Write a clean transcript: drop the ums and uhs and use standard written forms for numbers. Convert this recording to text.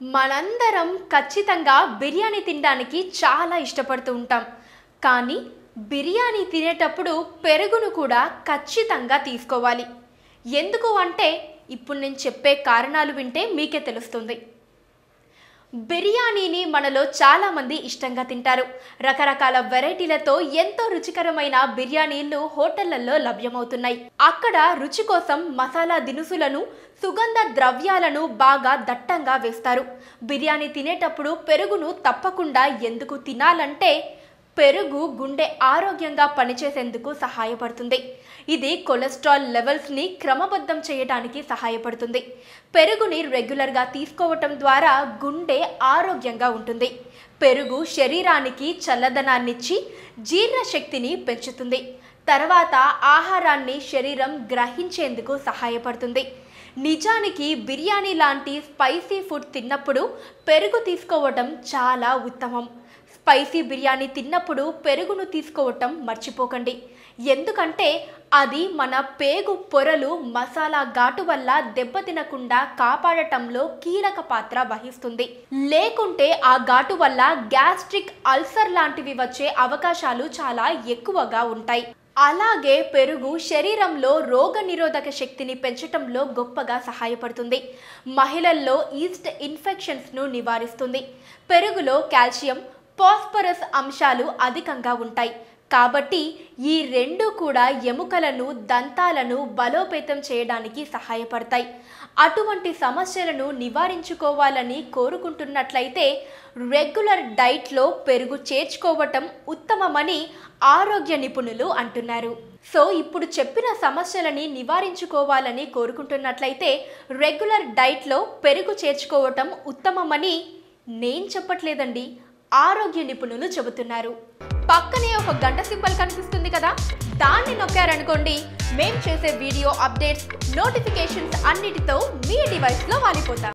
మనందరం ఖచ్చితంగా బిర్యానీ తినడానికి చాలా ఇష్టపడుతూ ఉంటాం. కానీ బిర్యానీ తినేటప్పుడు పెరుగును కూడా ఖచ్చితంగా తీసుకోవాలి. ఎందుకు అంటే ఇప్పుడు నేను చెప్పే కారణాలు వింటే మీకే తెలుస్తుంది. బిర్యానీని మనలో చాలా మంది ఇష్టంగా తింటారు. రకరకాల వెరైటీలతో ఎంతో రుచికరమైన బిర్యానీలు హోటళ్లలో లభ్యమవుతున్నాయి. అక్కడ రుచి కోసం మసాలా దినుసులను, సుగంధ ద్రవ్యాలను బాగా దట్టంగా వేస్తారు. బిర్యానీ తినేటప్పుడు పెరుగును తప్పకుండా ఎందుకు తినాలంటే పెరుగు గుండె ఆరోగ్యంగా పనిచేసేందుకు సహాయపడుతుంది. ఇది కొలెస్ట్రాల్ లెవెల్స్ని క్రమబద్ధం చేయడానికి సహాయపడుతుంది. పెరుగుని రెగ్యులర్గా తీసుకోవటం ద్వారా గుండె ఆరోగ్యంగా ఉంటుంది. పెరుగు శరీరానికి చల్లదనాన్నిచ్చి జీర్ణశక్తిని పెంచుతుంది. తర్వాత ఆహారాన్ని శరీరం గ్రహించేందుకు సహాయపడుతుంది. నిజానికి బిర్యానీ లాంటి స్పైసీ ఫుడ్ తిన్నప్పుడు పెరుగు తీసుకోవటం చాలా ఉత్తమం. స్పైసీ బిర్యానీ తిన్నప్పుడు పెరుగును తీసుకోవటం మర్చిపోకండి. ఎందుకంటే అది మన పేగు పొరలు మసాలా ఘాటు వల్ల దెబ్బతినకుండా కాపాడటంలో కీలక పాత్ర వహిస్తుంది. లేకుంటే ఆ ఘాటు వల్ల గ్యాస్ట్రిక్ అల్సర్ లాంటివి వచ్చే అవకాశాలు చాలా ఎక్కువగా ఉంటాయి. అలాగే పెరుగు శరీరంలో రోగ నిరోధక శక్తిని పెంచటంలో గొప్పగా సహాయపడుతుంది. మహిళల్లో ఈస్ట్ ఇన్ఫెక్షన్స్ను నివారిస్తుంది. పెరుగులో కాల్షియం, ఫాస్ఫరస్ అంశాలు అధికంగా ఉంటాయి. కాబట్టి ఈ రెండు కూడా ఎముకలను, దంతాలను బలోపేతం చేయడానికి సహాయపడతాయి. అటువంటి సమస్యలను నివారించుకోవాలని కోరుకుంటున్నట్లయితే రెగ్యులర్ డైట్లో పెరుగు చేర్చుకోవటం ఉత్తమమని ఆరోగ్య నిపుణులు అంటున్నారు. సో ఇప్పుడు చెప్పిన సమస్యలని నివారించుకోవాలని కోరుకుంటున్నట్లయితే రెగ్యులర్ డైట్లో పెరుగు చేర్చుకోవటం ఉత్తమమని నేను చెప్పట్లేదండి, ఆరోగ్య నిపుణులు చెబుతున్నారు. పక్కనే ఒక గంట సింబల్ కనిపిస్తుంది కదా, దాన్ని నొక్కారనుకోండి మేం చేసే వీడియో అప్డేట్స్, నోటిఫికేషన్స్ అన్నిటితో మీ డివైస్లో వాలిపోతాం.